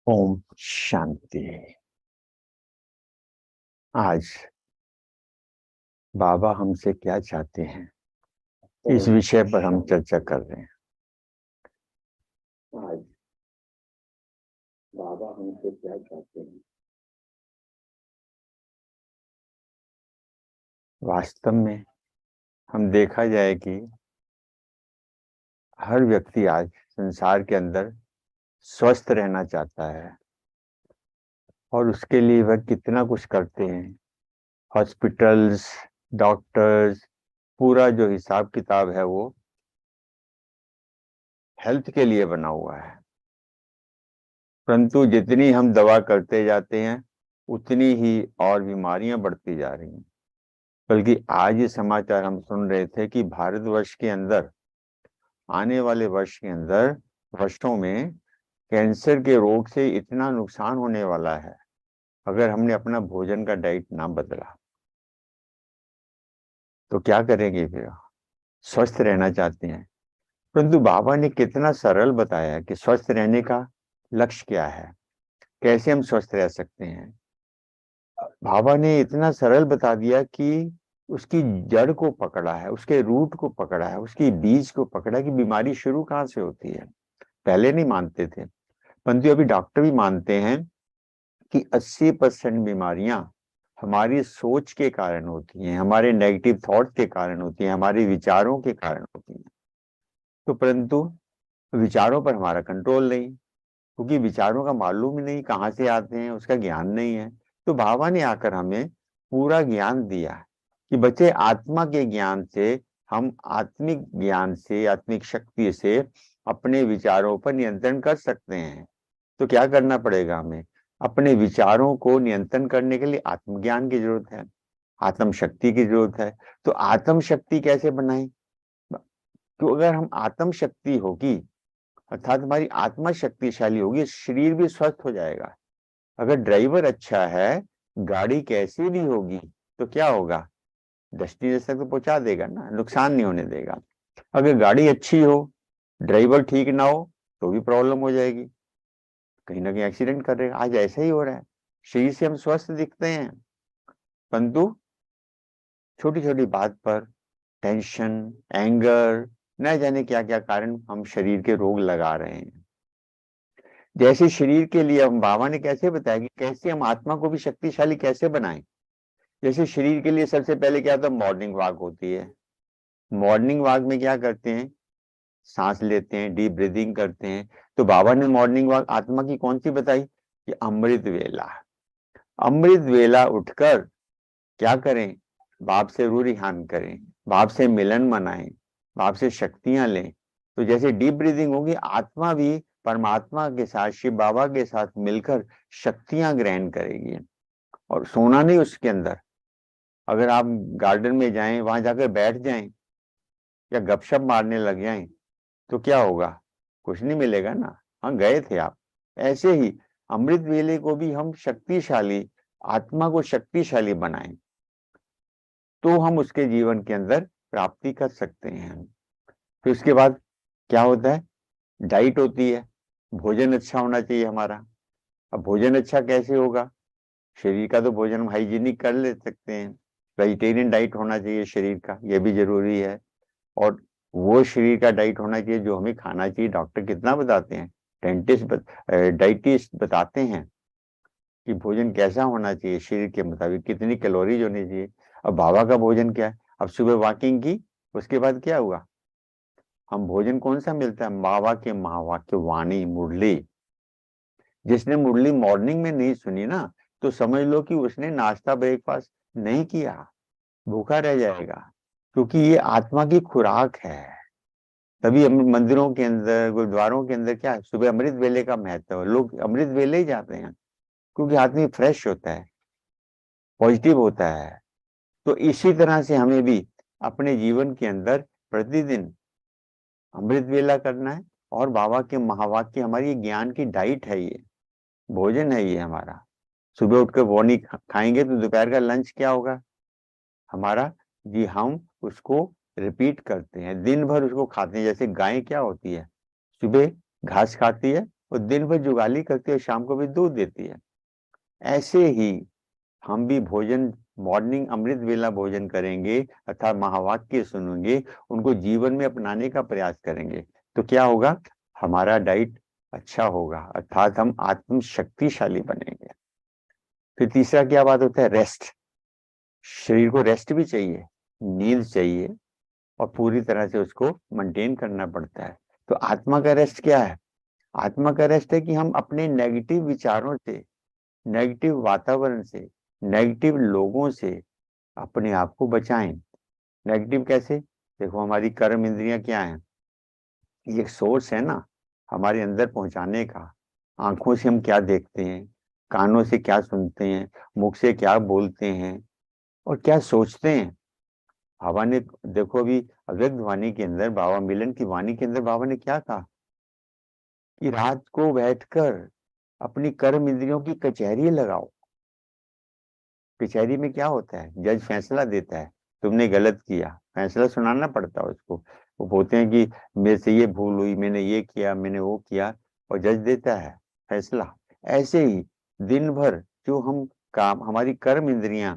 ओम शांति। आज बाबा हमसे क्या चाहते हैं, इस विषय पर हम चर्चा कर रहे हैं। आज बाबा हमसे क्या चाहते हैं। वास्तव में हम देखा जाए कि हर व्यक्ति आज संसार के अंदर स्वस्थ रहना चाहता है और उसके लिए वह कितना कुछ करते हैं। हॉस्पिटल्स, डॉक्टर्स, पूरा जो हिसाब किताब है वो हेल्थ के लिए बना हुआ है। परंतु जितनी हम दवा करते जाते हैं उतनी ही और बीमारियां बढ़ती जा रही हैं। बल्कि आज ये समाचार हम सुन रहे थे कि भारतवर्ष के अंदर आने वाले वर्ष के अंदर वर्षों में कैंसर के रोग से इतना नुकसान होने वाला है अगर हमने अपना भोजन का डाइट ना बदला। तो क्या करेंगे फिर? स्वस्थ रहना चाहते हैं, परंतु बाबा ने कितना सरल बताया कि स्वस्थ रहने का लक्ष्य क्या है, कैसे हम स्वस्थ रह सकते हैं। बाबा ने इतना सरल बता दिया कि उसकी जड़ को पकड़ा है, उसके रूट को पकड़ा है, उसकी बीज को पकड़ा कि बीमारी शुरू कहाँ से होती है। पहले नहीं मानते थे, परंतु अभी डॉक्टर भी मानते हैं कि 80% बीमारियां हमारी सोच के कारण होती हैं, हमारे नेगेटिव थॉट के कारण होती हैं, हमारे विचारों के कारण होती हैं। तो परंतु विचारों पर हमारा कंट्रोल नहीं, क्योंकि विचारों का मालूम ही नहीं कहाँ से आते हैं, उसका ज्ञान नहीं है। तो बाबा ने आकर हमें पूरा ज्ञान दिया कि बच्चे, आत्मा के ज्ञान से हम आत्मिक ज्ञान से, आत्मिक शक्ति से अपने विचारों पर नियंत्रण कर सकते हैं। तो क्या करना पड़ेगा हमें? अपने विचारों को नियंत्रण करने के लिए आत्मज्ञान की जरूरत है, आत्म शक्ति की जरूरत है। तो आत्म शक्ति कैसे बनाएं? तो अगर हम आत्म शक्ति होगी, अर्थात हमारी आत्मा शक्तिशाली होगी, शरीर भी स्वस्थ हो जाएगा। अगर ड्राइवर अच्छा है, गाड़ी कैसी भी होगी तो क्या होगा? डेस्टिनेशन तक तो पहुंचा देगा ना, नुकसान नहीं होने देगा। अगर गाड़ी अच्छी हो, ड्राइवर ठीक ना हो तो भी प्रॉब्लम हो जाएगी, कहीं ना कहीं एक्सीडेंट करेगा। आज ऐसा ही हो रहा है। शरीर से हम स्वस्थ दिखते हैं, परंतु छोटी छोटी बात पर टेंशन, एंगर, न जाने क्या क्या कारण हम शरीर के रोग लगा रहे हैं। जैसे शरीर के लिए हम, बाबा ने कैसे बताया कि कैसे हम आत्मा को भी शक्तिशाली कैसे बनाएं। जैसे शरीर के लिए सबसे पहले क्या होता है? मॉर्निंग वॉक होती है। मॉर्निंग वॉक में क्या करते हैं? सांस लेते हैं, डीप ब्रीदिंग करते हैं। तो बाबा ने मॉर्निंग वॉक आत्मा की कौन सी बताई? कि अमृत वेला। अमृत वेला उठकर क्या करें? बाप से रूरिहान करें, बाप से मिलन मनाएं, बाप से शक्तियां लें। तो जैसे डीप ब्रीदिंग होगी, आत्मा भी परमात्मा के साथ, शिव बाबा के साथ मिलकर शक्तियां ग्रहण करेगी। और सोना नहीं उसके अंदर। अगर आप गार्डन में जाएं, वहां जाकर बैठ जाएं या गपशप मारने लग जाएं तो क्या होगा? कुछ नहीं मिलेगा ना। हाँ, गए थे आप। ऐसे ही अमृत वेले को भी हम शक्तिशाली, आत्मा को शक्तिशाली बनाएं तो हम उसके जीवन के अंदर प्राप्ति कर सकते हैं। फिर उसके बाद क्या होता है? डाइट होती है। भोजन अच्छा होना चाहिए हमारा। अब भोजन अच्छा कैसे होगा? शरीर का तो भोजन हम हाइजीनिक कर ले सकते हैं। वेजिटेरियन डाइट होना चाहिए शरीर का, यह भी जरूरी है। और वो शरीर का डाइट होना चाहिए जो हमें खाना चाहिए। डॉक्टर कितना बताते हैं, डाइटिस्ट बताते हैं कि भोजन कैसा होना चाहिए, शरीर के मुताबिक कितनी कैलोरीज होनी चाहिए। अब बाबा का भोजन क्या है? अब सुबह वॉकिंग की, उसके बाद क्या हुआ? हम भोजन कौन सा मिलता है? बाबा के महावाक्य वाणी मुरली। जिसने मुरली मॉर्निंग में नहीं सुनी ना, तो समझ लो कि उसने नाश्ता ब्रेकफास्ट नहीं किया, भूखा रह जाएगा। क्योंकि ये आत्मा की खुराक है। तभी हम मंदिरों के अंदर, गुरुद्वारों के अंदर क्या है? सुबह अमृत वेले का महत्व है। लोग अमृत वेले ही जाते हैं क्योंकि आदमी फ्रेश होता है, पॉजिटिव होता है। तो इसी तरह से हमें भी अपने जीवन के अंदर प्रतिदिन अमृत वेला करना है। और बाबा के महावाक्य हमारी ज्ञान की डाइट है, ये भोजन है ये हमारा। सुबह उठकर बोनी खाएंगे तो दोपहर का लंच क्या होगा हमारा? जी, हम उसको रिपीट करते हैं, दिन भर उसको खाते हैं। जैसे गाय क्या होती है? सुबह घास खाती है, वो दिन भर जुगाली करती है, शाम को भी दूध देती है। ऐसे ही हम भी भोजन, मॉर्निंग अमृत वेला भोजन करेंगे अर्थात महावाक्य सुनेंगे, उनको जीवन में अपनाने का प्रयास करेंगे, तो क्या होगा, हमारा डाइट अच्छा होगा, अर्थात हम आत्म शक्तिशाली बनेंगे। फिर तीसरा क्या बात होता है, रेस्ट। शरीर को रेस्ट भी चाहिए, नींद चाहिए, और पूरी तरह से उसको मेंटेन करना पड़ता है। तो आत्मा का रेस्ट क्या है, आत्मा का रेस्ट है कि हम अपने नेगेटिव विचारों से, नेगेटिव वातावरण से, नेगेटिव लोगों से अपने आप को बचाएं। नेगेटिव कैसे, देखो हमारी कर्म इंद्रियां क्या है, ये एक सोर्स है ना हमारे अंदर पहुंचाने का। आंखों से हम क्या देखते हैं, कानों से क्या सुनते हैं, मुख से क्या बोलते हैं, और क्या सोचते हैं। बाबा ने, देखो अभी अव्यक्त वाणी के अंदर, बाबा मिलन की वाणी के अंदर बाबा ने क्या कहा कि रात को बैठकर अपनी कर्म इंद्रियों की कचहरी लगाओ। कचहरी में क्या होता है, जज फैसला देता है, तुमने गलत किया, फैसला सुनाना पड़ता है उसको। वो बोलते हैं कि मेरे से ये भूल हुई, मैंने ये किया, मैंने वो किया, और जज देता है फैसला। ऐसे ही दिन भर जो हम काम, हमारी कर्म इंद्रियां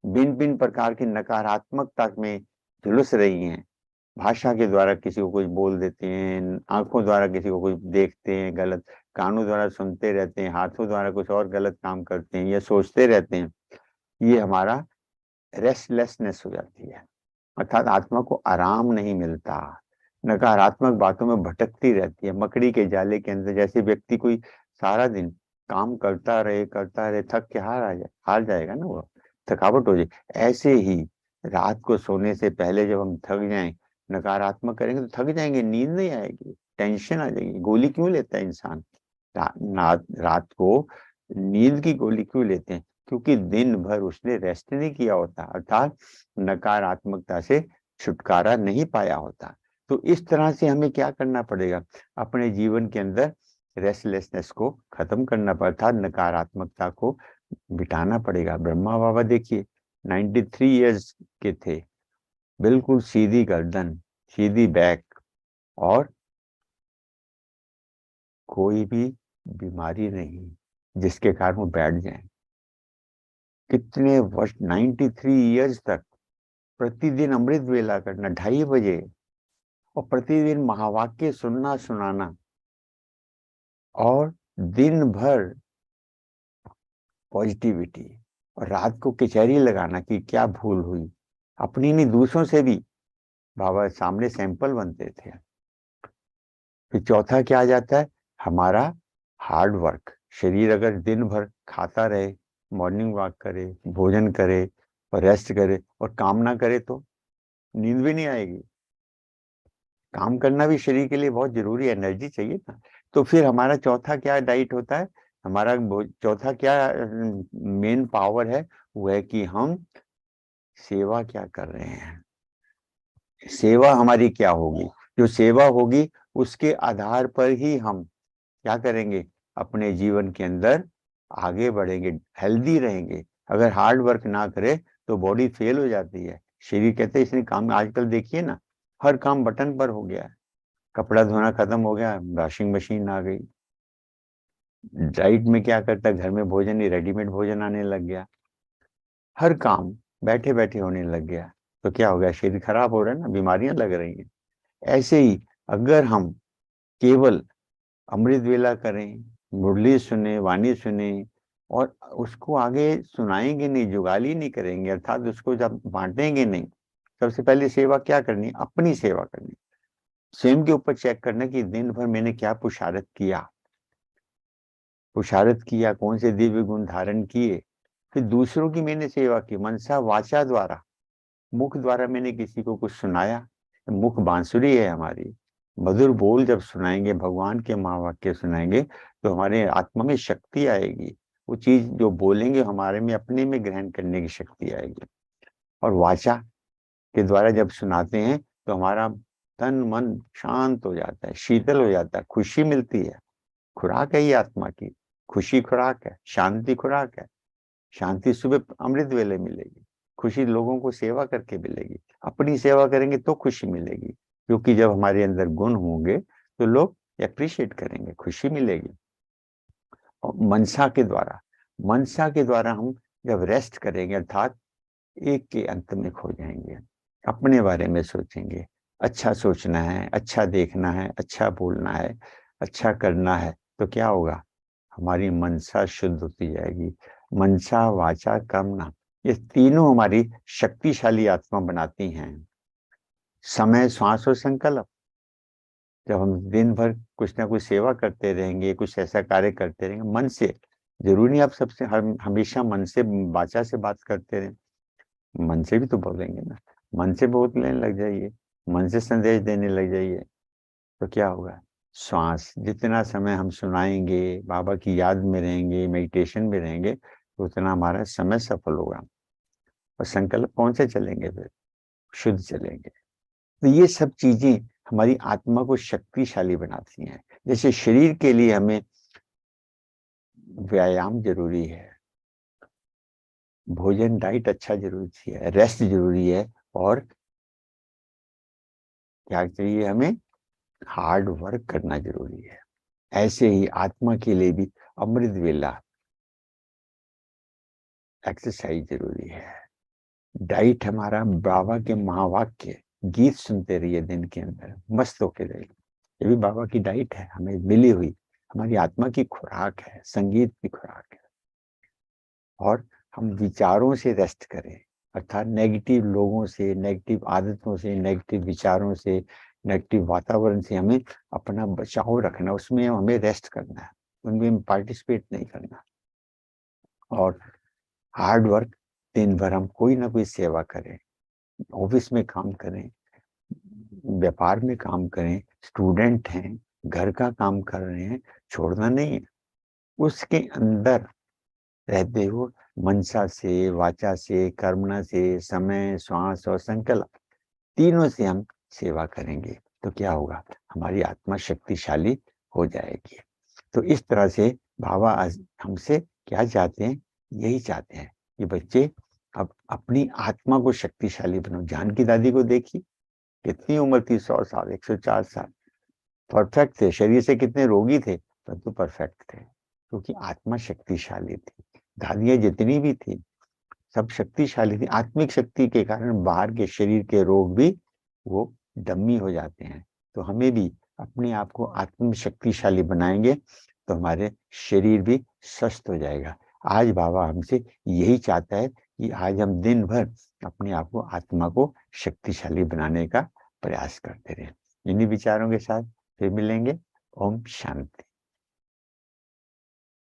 भिन्न भिन्न प्रकार की नकारात्मकता में झुलस रही हैं, भाषा के द्वारा किसी को कुछ बोल देते हैं, आंखों द्वारा किसी को कुछ देखते हैं गलत, कानों द्वारा सुनते रहते हैं, हाथों द्वारा कुछ और गलत काम करते हैं या सोचते रहते हैं, ये हमारा रेस्टलेसनेस हो जाती है, अर्थात आत्मा को आराम नहीं मिलता, नकारात्मक बातों में भटकती रहती है, मकड़ी के जाले के अंदर। जैसे व्यक्ति कोई सारा दिन काम करता रहे, थक के हार जाएगा ना, वो थकावट हो जाए। ऐसे ही रात को सोने से पहले जब हम थक जाएं, नकारात्मक करेंगे तो थक जाएंगे, नींद नहीं आएगी, टेंशन आ जाएगी। गोली क्यों लेता है इंसान, रात को नींद की गोली क्यों लेते हैं, क्योंकि दिन भर उसने रेस्ट नहीं किया होता, अर्थात नकारात्मकता से छुटकारा नहीं पाया होता। तो इस तरह से हमें क्या करना पड़ेगा, अपने जीवन के अंदर रेस्टलेसनेस को खत्म करना पड़ता, अर्थात नकारात्मकता को बिठाना पड़ेगा। ब्रह्मा बाबा देखिए 93 इयर्स के थे, बिल्कुल सीधी गर्दन, सीधी बैक, और कोई भी बीमारी नहीं जिसके कारण वो बैठ जाए। कितने वर्ष, 93 इयर्स तक प्रतिदिन अमृत वेला करना 2:30 बजे, और प्रतिदिन महावाक्य सुनना सुनाना, और दिन भर पॉजिटिविटी, और रात को कचहरी लगाना कि क्या भूल हुई, अपनी नहीं दूसरों से भी बाबा सामने सैंपल बनते थे। फिर चौथा क्या आ जाता है, हमारा हार्ड वर्क। शरीर अगर दिन भर खाता रहे, मॉर्निंग वॉक करे, भोजन करे और रेस्ट करे, और काम ना करे तो नींद भी नहीं आएगी। काम करना भी शरीर के लिए बहुत जरूरी है, एनर्जी चाहिए ना। तो फिर हमारा चौथा क्या डाइट होता है, हमारा चौथा क्या मेन पावर है, वो है कि हम सेवा क्या कर रहे हैं। सेवा हमारी क्या होगी, जो सेवा होगी उसके आधार पर ही हम क्या करेंगे, अपने जीवन के अंदर आगे बढ़ेंगे, हेल्दी रहेंगे। अगर हार्ड वर्क ना करे तो बॉडी फेल हो जाती है, शरीर कहते हैं इसने काम, आजकल देखिए ना हर काम बटन पर हो गया है, कपड़ा धोना खत्म हो गया, वॉशिंग मशीन आ गई। डाइट में क्या करता है, घर में भोजन ही रेडीमेड भोजन आने लग गया, हर काम बैठे बैठे होने लग गया। तो क्या हो गया, शरीर खराब हो रहा है ना, बीमारियां लग रही हैं। ऐसे ही अगर हम केवल अमृत वेला करें, मुरली सुने, वाणी सुने, और उसको आगे सुनाएंगे नहीं, जुगाली नहीं करेंगे, अर्थात उसको जब बांटेंगे नहीं, सबसे पहले सेवा क्या करनी, अपनी सेवा करनी, स्वयं के ऊपर चेक करना कि दिन भर मैंने क्या पुरुषार्थ किया, पुरुषार्थ किया, कौन से दिव्य गुण धारण किए। फिर दूसरों की मैंने सेवा की, मनसा वाचा द्वारा, मुख द्वारा मैंने किसी को कुछ सुनाया। मुख बांसुरी है हमारी, मधुर बोल जब सुनाएंगे, भगवान के महावाक्य सुनाएंगे, तो हमारे आत्मा में शक्ति आएगी, वो चीज जो बोलेंगे हमारे में अपने में ग्रहण करने की शक्ति आएगी। और वाचा के द्वारा जब सुनाते हैं तो हमारा तन मन शांत हो जाता है, शीतल हो जाता है, खुशी मिलती है। खुराक है ये आत्मा की, खुशी खुराक है, शांति खुराक है। शांति सुबह अमृत वेले मिलेगी, खुशी लोगों को सेवा करके मिलेगी, अपनी सेवा करेंगे तो खुशी मिलेगी, क्योंकि जब हमारे अंदर गुण होंगे तो लोग अप्रिशिएट करेंगे, खुशी मिलेगी। और मनसा के द्वारा हम जब रेस्ट करेंगे अर्थात एक के अंत में खो जाएंगे, अपने बारे में सोचेंगे, अच्छा सोचना है, अच्छा देखना है, अच्छा बोलना है, अच्छा करना है, तो क्या होगा, हमारी मनसा शुद्ध होती जाएगी। मनसा वाचा कर्मणा, ये तीनों हमारी शक्तिशाली आत्मा बनाती हैं। समय, श्वास और संकल्प, जब हम दिन भर कुछ ना कुछ सेवा करते रहेंगे, कुछ ऐसा कार्य करते रहेंगे मन से, जरूरी नहीं आप सबसे हमेशा मन से वाचा से बात करते रहें, मन से भी तो बोलेंगे ना, मन से बोलने लग जाइए, मन से संदेश देने लग जाइए, तो क्या होगा, श्वास, जितना समय हम सुनाएंगे, बाबा की याद में रहेंगे, मेडिटेशन में रहेंगे, तो उतना हमारा समय सफल होगा। और संकल्प कौन से चलेंगे, फिर शुद्ध चलेंगे। तो ये सब चीजें हमारी आत्मा को शक्तिशाली बनाती हैं। जैसे शरीर के लिए हमें व्यायाम जरूरी है, भोजन डाइट अच्छा जरूरी है, रेस्ट जरूरी है, और क्या चाहिए हमें, हार्ड वर्क करना जरूरी है। ऐसे ही आत्मा के लिए भी अमृत वेला एक्सरसाइज जरूरी है। डाइट हमारा बाबा के महावाक्य गीत सुनते रहिए, दिन के अंदर मस्त होके रहिए, ये भी बाबा की डाइट है, हमें मिली हुई, हमारी आत्मा की खुराक है, संगीत की खुराक है। और हम विचारों से रेस्ट करें, अर्थात नेगेटिव लोगों से, नेगेटिव आदतों से, नेगेटिव विचारों से, नेगेटिव वातावरण से हमें अपना बचाव रखना, उसमें हमें रेस्ट करना है, उनमें पार्टिसिपेट नहीं करना। और हार्ड वर्क, दिन भर हम कोई ना कोई सेवा करें, ऑफिस में काम करें, व्यापार में काम करें, स्टूडेंट हैं, घर का काम कर रहे हैं, छोड़ना नहीं है। उसके अंदर रहते हो मनसा से, वाचा से, कर्मणा से, समय, श्वास और संकल्प, तीनों से हम सेवा करेंगे, तो क्या होगा, हमारी आत्मा शक्तिशाली हो जाएगी। तो इस तरह से बाबा हमसे क्या चाहते हैं, यही चाहते हैं कि बच्चे अब अपनी आत्मा को शक्तिशाली बनाओ। जानकी दादी को देखिए, कितनी उम्र थी, 100 साल, 104 साल, परफेक्ट थे, शरीर से कितने रोगी थे, परंतु परफेक्ट थे, क्योंकि आत्मा शक्तिशाली थी। दादियां जितनी भी थी सब शक्तिशाली थी, आत्मिक शक्ति के कारण बाहर के शरीर के रोग भी वो डम्मी हो जाते हैं। तो हमें भी अपने आप को आत्म शक्तिशाली बनाएंगे तो हमारे शरीर भी स्वस्थ हो जाएगा। आज बाबा हमसे यही चाहता है कि आज हम दिन भर अपने आप को, आत्मा को शक्तिशाली बनाने का प्रयास करते रहें। इन्हीं विचारों के साथ फिर मिलेंगे। ओम शांति।